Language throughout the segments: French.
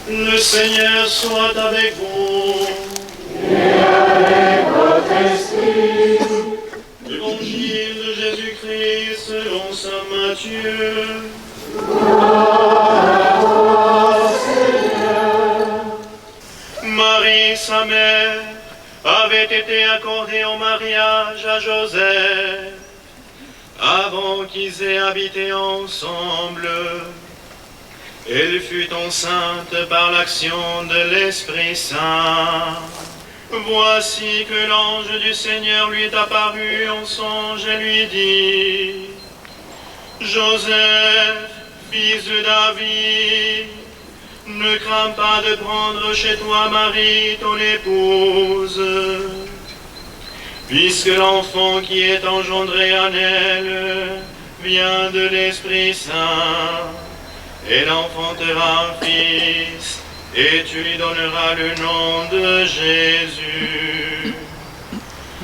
Le Seigneur soit avec vous. Et avec votre esprit. Évangile de Jésus-Christ selon saint Matthieu. Gloire à toi, Seigneur. Marie, sa mère, avait été accordée en mariage à Joseph avant qu'ils aient habité ensemble. Elle fut enceinte par l'action de l'Esprit Saint. Voici que l'ange du Seigneur lui est apparu en songe et lui dit: Joseph, fils de David, ne crains pas de prendre chez toi Marie, ton épouse, puisque l'enfant qui est engendré en elle vient de l'Esprit Saint. Elle enfantera un fils, et tu lui donneras le nom de Jésus,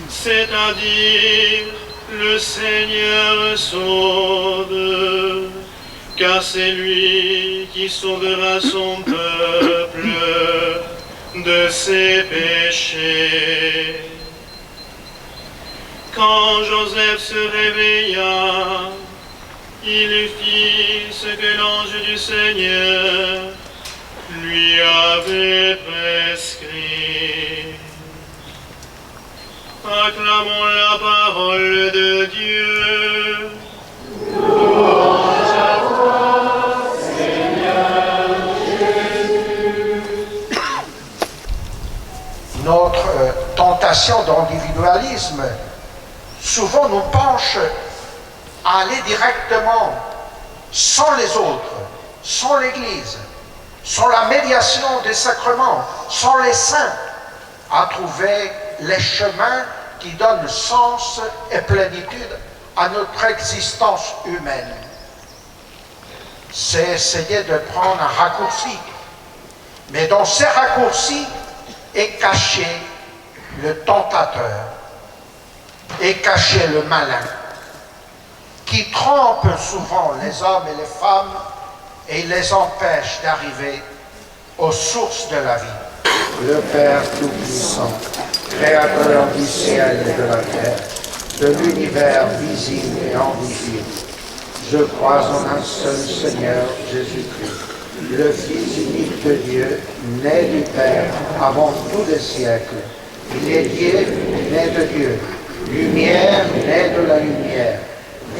c'est-à-dire le Seigneur sauve, car c'est lui qui sauvera son peuple de ses péchés. Quand Joseph se réveilla, il fit ce que l'ange du Seigneur lui avait prescrit. Acclamons la parole de Dieu. Louange à toi, Seigneur Jésus. Notre tentation d'individualisme souvent nous penche à aller directement, sans les autres, sans l'Église, sans la médiation des sacrements, sans les saints, à trouver les chemins qui donnent sens et plénitude à notre existence humaine. C'est essayer de prendre un raccourci. Mais dans ces raccourcis est caché le tentateur, est caché le malin, qui trompe souvent les hommes et les femmes et les empêche d'arriver aux sources de la vie. Le Père Tout-Puissant, Créateur du ciel et de la terre, de l'univers visible et invisible, je crois en un seul Seigneur Jésus-Christ, le Fils unique de Dieu, né du Père avant tous les siècles. Il est Dieu, né de Dieu, lumière, né de la lumière,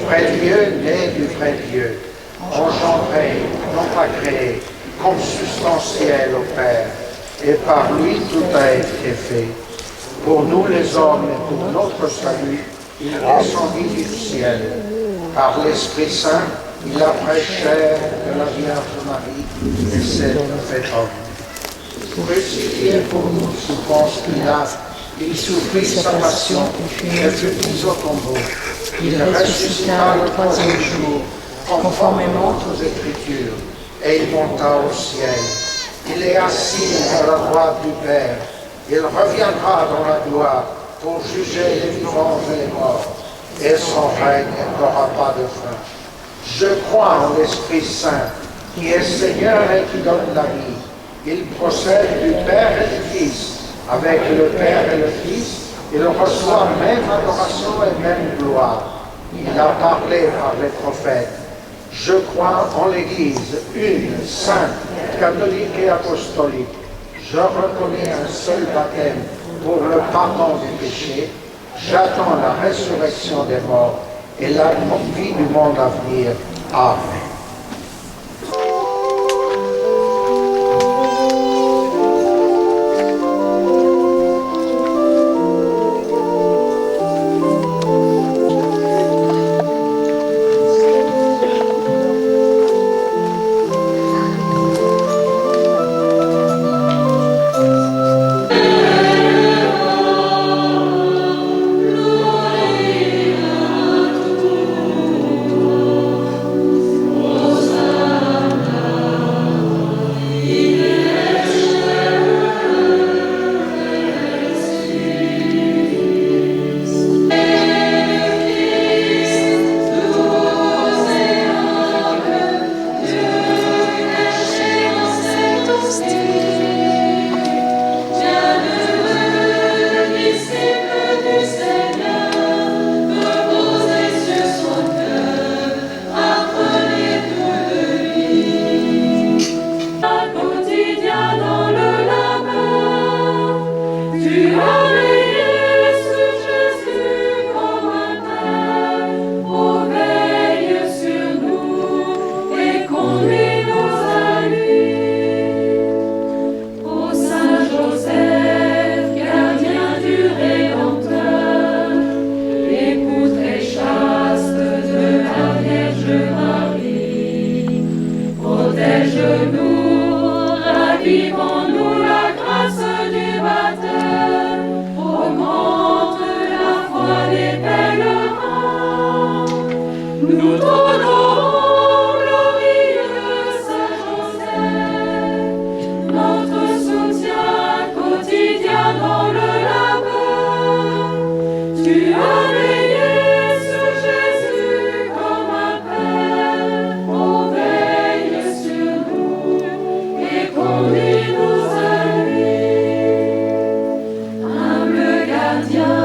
vrai Dieu, né du vrai Dieu, engendré, non pas créé, consubstantiel au Père, et par lui tout a été fait. Pour nous les hommes et pour notre salut, il descendit du ciel. Par l'Esprit Saint, il a pris chair de la Vierge Marie et s'est fait homme. Crucifié pour nous sous Ponce Pilate, il souffrit sa passion et fut mis au tombeau. Il ressuscita le troisième jour, conformément aux Écritures, et il monta au ciel. Il est assis à la droite du Père. Il reviendra dans la gloire pour juger les vivants et les morts, et son règne n'aura pas de fin. Je crois en l'Esprit Saint, qui est Seigneur et qui donne la vie. Il procède du Père et du Fils. Avec le Père et le Fils, il reçoit même adoration et même gloire. Il a parlé par les prophètes. Je crois en l'Église, une, sainte, catholique et apostolique. Je reconnais un seul baptême pour le pardon des péchés. J'attends la résurrection des morts et la vie du monde à venir. Amen. Nous t'honorons, glorieux Saint Joseph, notre soutien quotidien dans le labeur. Tu as veillé sur Jésus comme un Père, oh veille sur nous et conduis-nous à lui. Humble gardien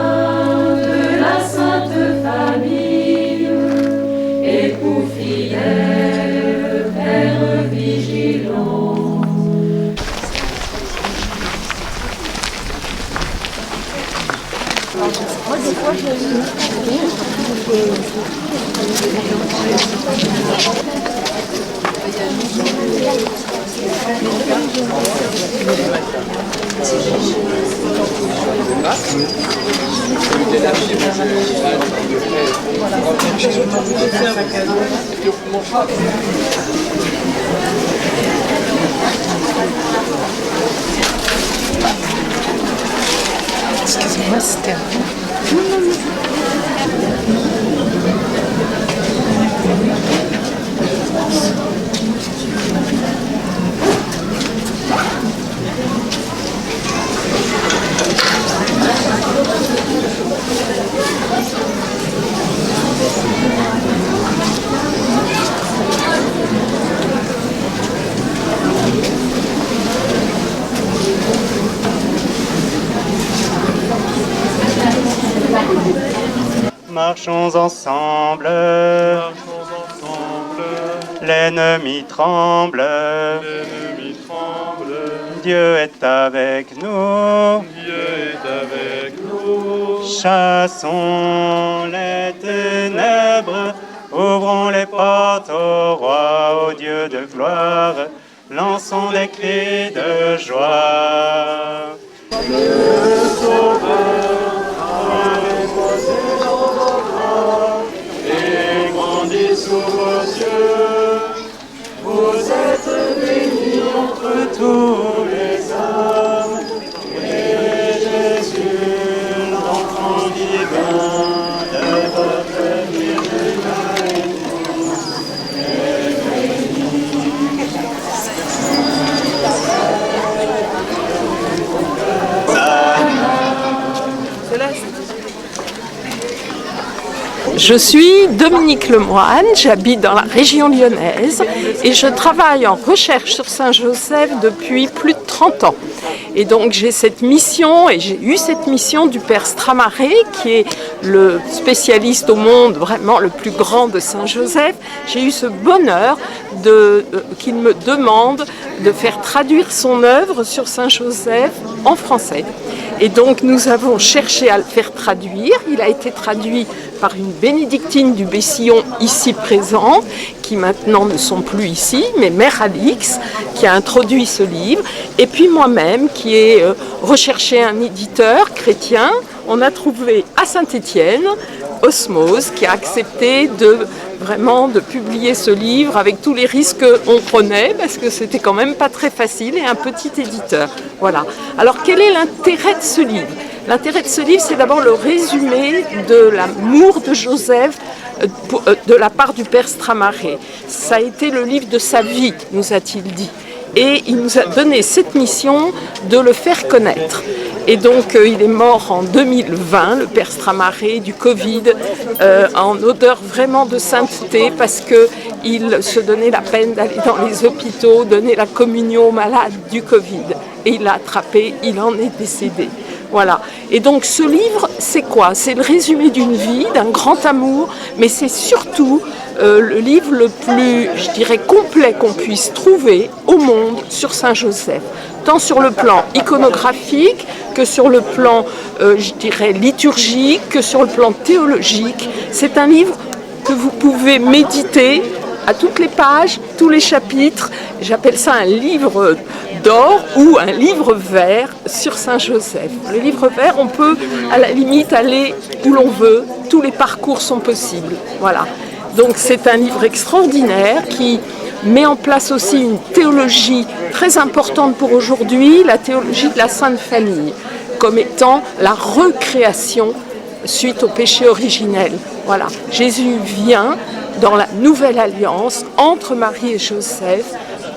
de la Sainte Famille, époux fidèle, Père vigilant. Excusez-moi, c'était Marchons ensemble, l'ennemi tremble, Dieu est avec nous, chassons les ténèbres, ouvrons les portes au roi, au Dieu de gloire, lançons des cris de joie. Le Sauveur a reposé dans vos bras et grandit sous vos yeux. Vous êtes bénis entre tous les hommes, et Jésus, l'enfant divin de votre Virginité, est béni. Je suis Dominique Lemoine, j'habite dans la région lyonnaise et je travaille en recherche sur Saint-Joseph depuis plus de 30 ans. Et donc j'ai cette mission, et j'ai eu cette mission du Père Stramaré, qui est le spécialiste au monde vraiment le plus grand de Saint-Joseph. J'ai eu ce bonheur qu'il me demande de faire traduire son œuvre sur Saint-Joseph en français. Et donc nous avons cherché à le faire traduire. Il a été traduit par une bénédictine du Bessillon ici présente, qui maintenant ne sont plus ici, mais Mère Alix, qui a introduit ce livre, et puis moi-même qui ai recherché un éditeur chrétien. On a trouvé à Saint-Étienne Osmose, qui a accepté de publier ce livre avec tous les risques qu'on prenait, parce que c'était quand même pas très facile, et un petit éditeur. Voilà. Alors quel est l'intérêt de ce livre ? L'intérêt de ce livre, c'est d'abord le résumé de l'amour de Joseph de la part du Père Stramaré. Ça a été le livre de sa vie, nous a-t-il dit. Et il nous a donné cette mission de le faire connaître. Et donc il est mort en 2020, le Père Stramaré, du Covid, en odeur vraiment de sainteté, parce qu'il se donnait la peine d'aller dans les hôpitaux, donner la communion aux malades du Covid. Et il l'a attrapé, il en est décédé. Voilà. Et donc ce livre, c'est quoi ? C'est le résumé d'une vie, d'un grand amour, mais c'est surtout le livre le plus, je dirais, complet qu'on puisse trouver au monde sur Saint-Joseph. Tant sur le plan iconographique, que sur le plan, je dirais, liturgique, que sur le plan théologique. C'est un livre que vous pouvez méditer à toutes les pages, tous les chapitres. J'appelle ça un livre d'or ou un livre vert sur Saint-Joseph. Le livre vert, on peut à la limite aller où l'on veut, tous les parcours sont possibles. Voilà. Donc c'est un livre extraordinaire qui met en place aussi une théologie très importante pour aujourd'hui, la théologie de la Sainte Famille, comme étant la recréation suite au péché originel. Voilà. Jésus vient dans la nouvelle alliance entre Marie et Joseph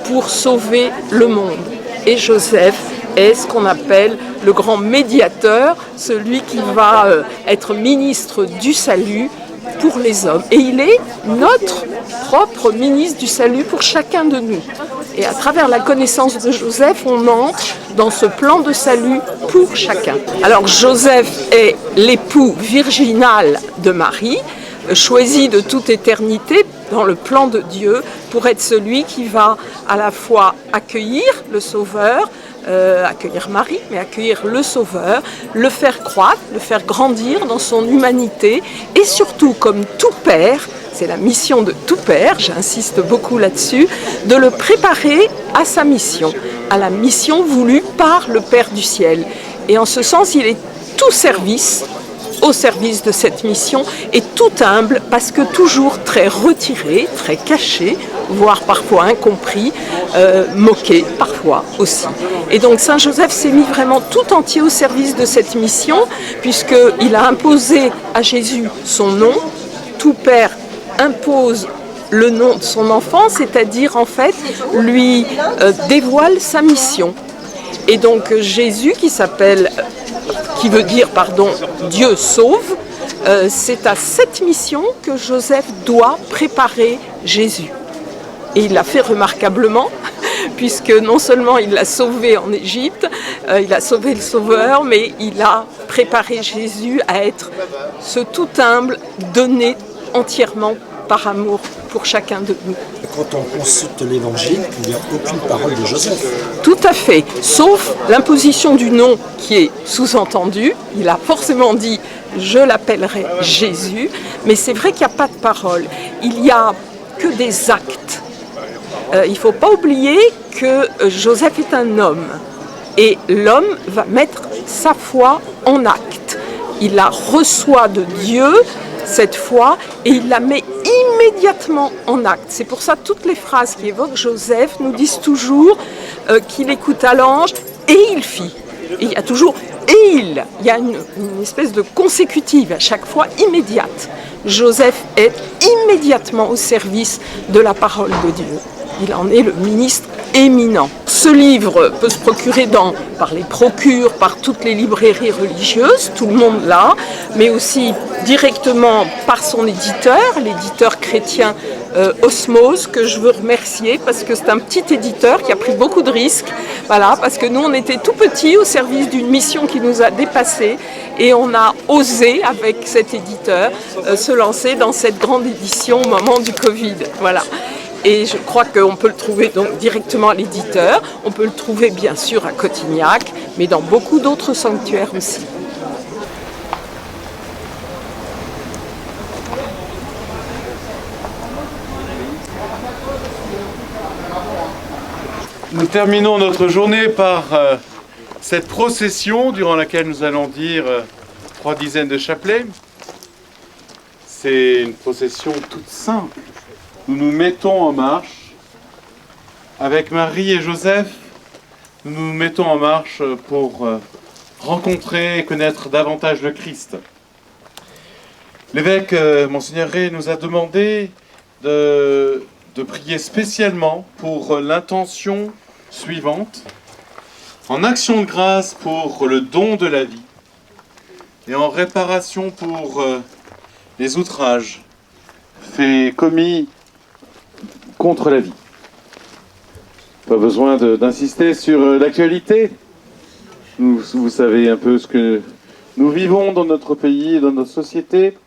pour sauver le monde. Et Joseph est ce qu'on appelle le grand médiateur, celui qui va être ministre du salut pour les hommes. Et il est notre propre ministre du salut pour chacun de nous. Et à travers la connaissance de Joseph, on entre dans ce plan de salut pour chacun. Alors Joseph est l'époux virginal de Marie, choisi de toute éternité dans le plan de Dieu pour être celui qui va à la fois accueillir le Sauveur, accueillir Marie, mais accueillir le Sauveur, le faire croître, le faire grandir dans son humanité et surtout, comme tout père, c'est la mission de tout père, j'insiste beaucoup là-dessus, de le préparer à sa mission, à la mission voulue par le Père du ciel. Et en ce sens, il est tout service au service de cette mission et tout humble parce que toujours très retiré, très caché, voire parfois incompris, moqué parfois aussi. Et donc Saint Joseph s'est mis vraiment tout entier au service de cette mission puisqu'il a imposé à Jésus son nom. Tout père impose le nom de son enfant, c'est-à-dire en fait lui dévoile sa mission. Et donc Jésus qui veut dire Dieu sauve, c'est à cette mission que Joseph doit préparer Jésus. Et il l'a fait remarquablement, puisque non seulement il l'a sauvé en Égypte, il a sauvé le Sauveur, mais il a préparé Jésus à être ce tout humble, donné entièrement par amour pour chacun de nous. Quand on consulte l'Évangile, il n'y a aucune parole de Joseph. Tout à fait, sauf l'imposition du nom qui est sous-entendue. Il a forcément dit « je l'appellerai Jésus », mais c'est vrai qu'il n'y a pas de parole. Il n'y a que des actes. Il ne faut pas oublier que Joseph est un homme et l'homme va mettre sa foi en acte. Il la reçoit de Dieu, cette foi, et il la met immédiatement en acte. C'est pour ça que toutes les phrases qui évoquent Joseph nous disent toujours qu'il écouta l'ange et il fit. Et il y a toujours et il. Il y a une espèce de consécutive à chaque fois immédiate. Joseph est immédiatement au service de la parole de Dieu. Il en est le ministre éminent. Ce livre peut se procurer par les procures, par toutes les librairies religieuses, tout le monde l'a, mais aussi directement par son éditeur, l'éditeur chrétien Osmose, que je veux remercier parce que c'est un petit éditeur qui a pris beaucoup de risques, voilà, parce que nous on était tout petits au service d'une mission qui nous a dépassés et on a osé avec cet éditeur se lancer dans cette grande édition au moment du Covid, voilà. Et je crois qu'on peut le trouver donc directement à l'éditeur, on peut le trouver bien sûr à Cotignac, mais dans beaucoup d'autres sanctuaires aussi. Nous terminons notre journée par cette procession durant laquelle nous allons dire 3 dizaines de chapelets. C'est une procession toute simple. Nous nous mettons en marche. Avec Marie et Joseph, nous nous mettons en marche pour rencontrer et connaître davantage le Christ. L'évêque Monseigneur Rey nous a demandé de prier spécialement pour l'intention suivante, en action de grâce pour le don de la vie et en réparation pour les outrages faits commis contre la vie. Pas besoin d'insister sur l'actualité. Vous savez un peu ce que nous vivons dans notre pays et dans notre société.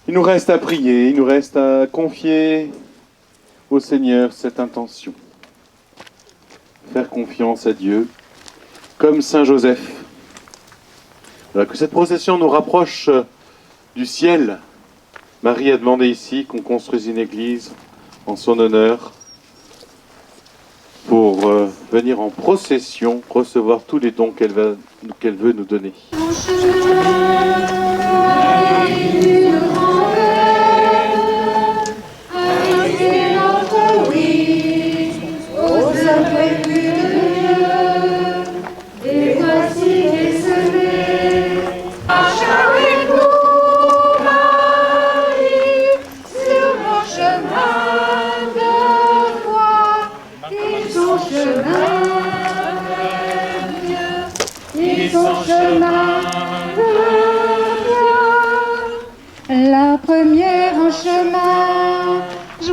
Il nous reste à prier, il nous reste à confier au Seigneur cette intention. Faire confiance à Dieu, comme Saint Joseph. Voilà, que cette procession nous rapproche du ciel. Marie a demandé ici qu'on construise une église en son honneur pour venir en procession recevoir tous les dons qu'elle veut nous donner.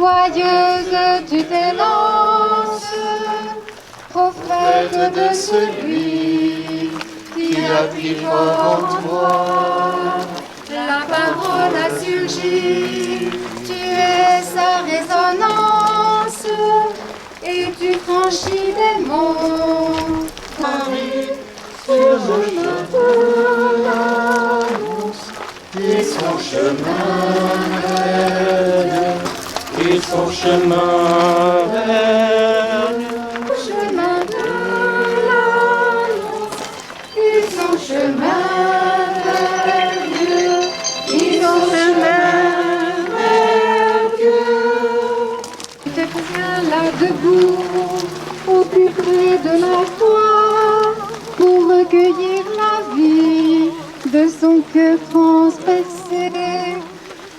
joyeuse tu t'élances, prophète de celui qui a pris fort en toi. La parole a surgi, tu es sa résonance, et tu franchis des monts. Marie, sur le chemin de l'annonce, et son chemin vers Dieu, et son chemin vers Dieu. Chemin de l'annonce, et son chemin vers Dieu, et son chemin vers Dieu. Tu te tiens là debout, au plus près de la foi, pour recueillir la vie de son cœur transpercé.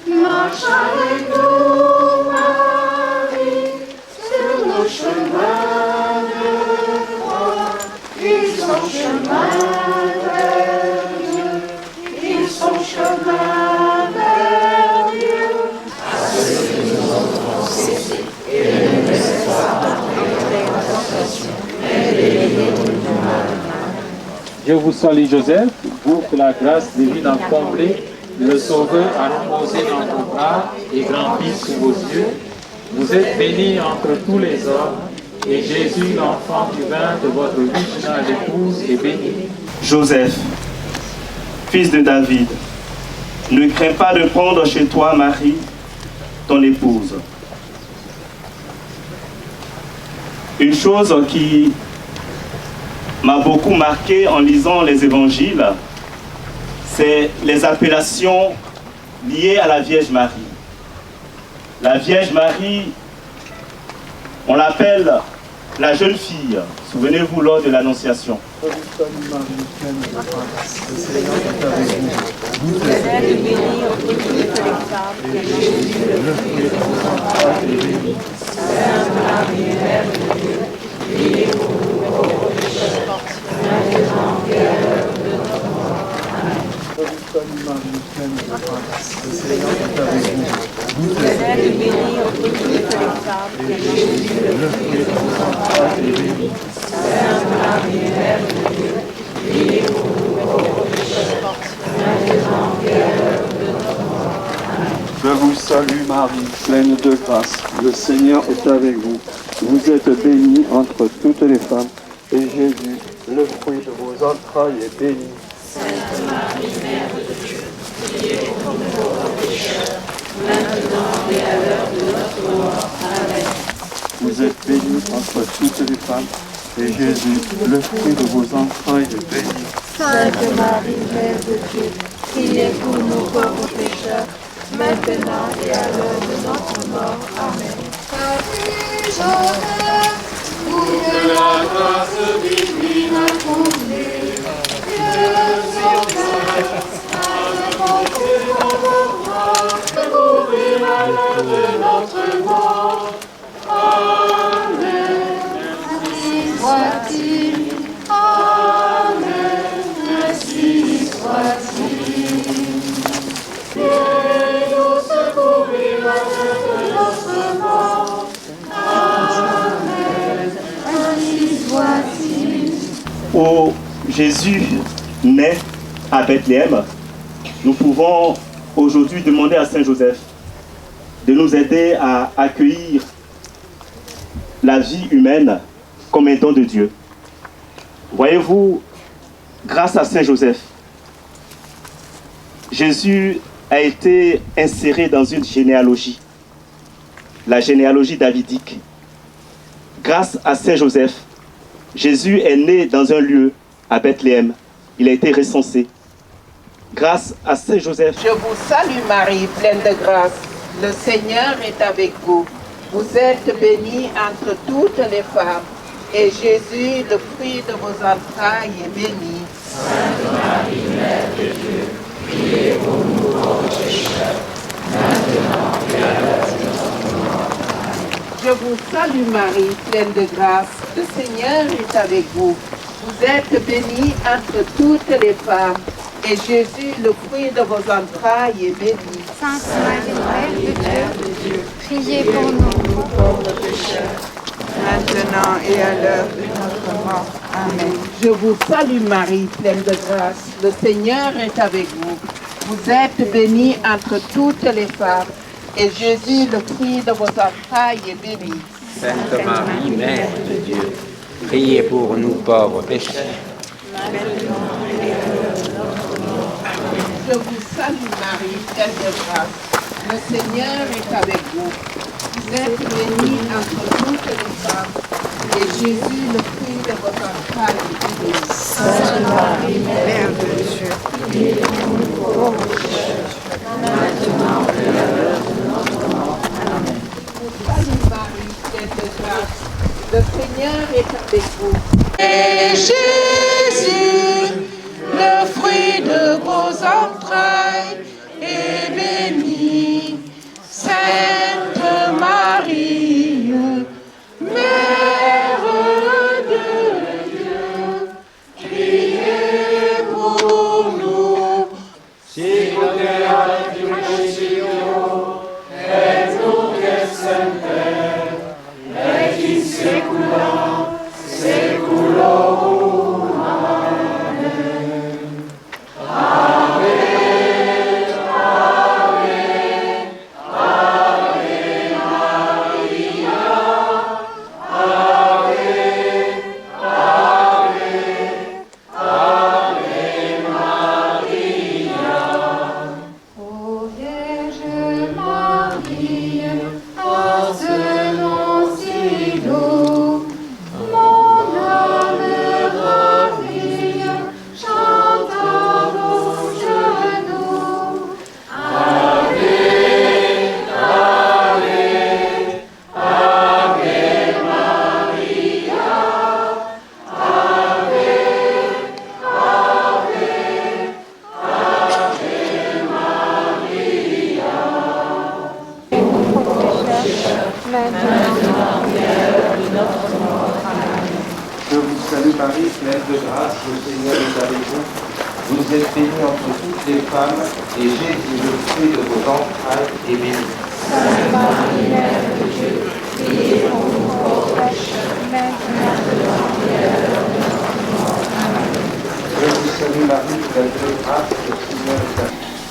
Marche avec nous, Marie, sur nos chemins de foi, et son chemin vers Dieu, et son chemin vers Dieu. À ceux qui nous ont pensés, et ne laisse pas entrer en tentation, mais délivre-nous du mal. Je vous salue Joseph, vous que la grâce divine a comblé, le Sauveur a reposé dans vos bras et grandi sous vos yeux. Vous êtes bénie entre tous les hommes, et Jésus, l'enfant du vin de votre virginale épouse, est béni. Joseph, fils de David, ne crains pas de prendre chez toi Marie, ton épouse. Une chose qui m'a beaucoup marqué en lisant les évangiles, c'est les appellations liées à la Vierge Marie. La Vierge Marie, on l'appelle la jeune fille. Souvenez-vous lors de l'Annonciation. Je vous salue Marie, pleine de grâce. Le Seigneur est avec vous. Vous êtes bénie entre toutes les femmes, et Jésus, le fruit de vos entrailles, est béni. Sainte Marie, Mère de Dieu, priez pour nous pauvres pécheurs, maintenant et à l'heure de notre mort. Amen. Vous êtes bénie entre toutes les femmes, et Jésus, le fruit de vos entrailles, est béni. Sainte Marie, Mère de Dieu, priez pour nous pauvres pécheurs, maintenant et à l'heure de notre mort. Amen. Salut Joseph, vous que la grâce divine a comblé, Dieu Sauveur a répondu à vos bras, couvrir à l'heure de notre mort. Amen. Ainsi soit-il. Amen. Ainsi soit-il. Et nous secourir à l'heure de notre mort. Amen. Ainsi soit-il. Où Jésus naît à Bethléem, nous pouvons aujourd'hui demander à Saint Joseph de nous aider à accueillir la vie humaine comme un don de Dieu. Voyez-vous, grâce à Saint Joseph, Jésus a été inséré dans une généalogie, la généalogie davidique. Grâce à Saint Joseph, Jésus est né dans un lieu à Bethléem. Il a été recensé. Grâce à Saint Joseph. Je vous salue Marie, pleine de grâce. Le Seigneur est avec vous. Vous êtes bénie entre toutes les femmes. Et Jésus, le fruit de vos entrailles, est béni. Sainte Marie, Mère de Dieu, priez pour nous pauvres pécheurs, maintenant et à l'heure de notre mort. Amen. Je vous salue Marie, pleine de grâce. Le Seigneur est avec vous. Vous êtes bénie entre toutes les femmes. Et Jésus, le fruit de vos entrailles, est béni. Sainte Marie, Mère de Dieu, Priez pour nous. pauvres pécheurs, maintenant et à l'heure de notre mort. Amen. Je vous salue Marie, pleine de grâce. Le Seigneur est avec vous. Vous êtes bénie entre toutes les femmes, et Jésus, le fruit de vos entrailles, est béni. Sainte Marie, Mère de Dieu, priez pour nous pauvres pécheurs. Je vous salue Marie, pleine de grâce. Le Seigneur est avec vous. Vous êtes bénie entre toutes les femmes, et Jésus, le fruit de vos entrailles, est béni. Sainte Marie, Mère de Dieu, priez pour nous pauvres pécheurs, maintenant et à l'heure de notre mort. Amen. Salut Marie, pleine de grâce, le Seigneur est avec vous. Et Jésus, le fruit de vos entrailles, est béni. Sainte Marie, Mère de Dieu, priez pour nous. Si vous êtes du péché, aide-nous que Saint-Père, et qui s'écoulera, s'écoulera. Je vous salue Marie, pleine de grâce, le Seigneur est avec vous. Vous êtes bénie entre toutes les femmes, et Jésus, le fruit de vos entrailles, est béni. Sainte Marie, Mère de Dieu, priez pour nous pauvres pécheurs, maintenant et à l'heure de notre mort. Amen. Je vous salue Marie, pleine de grâce, le Seigneur est avec vous.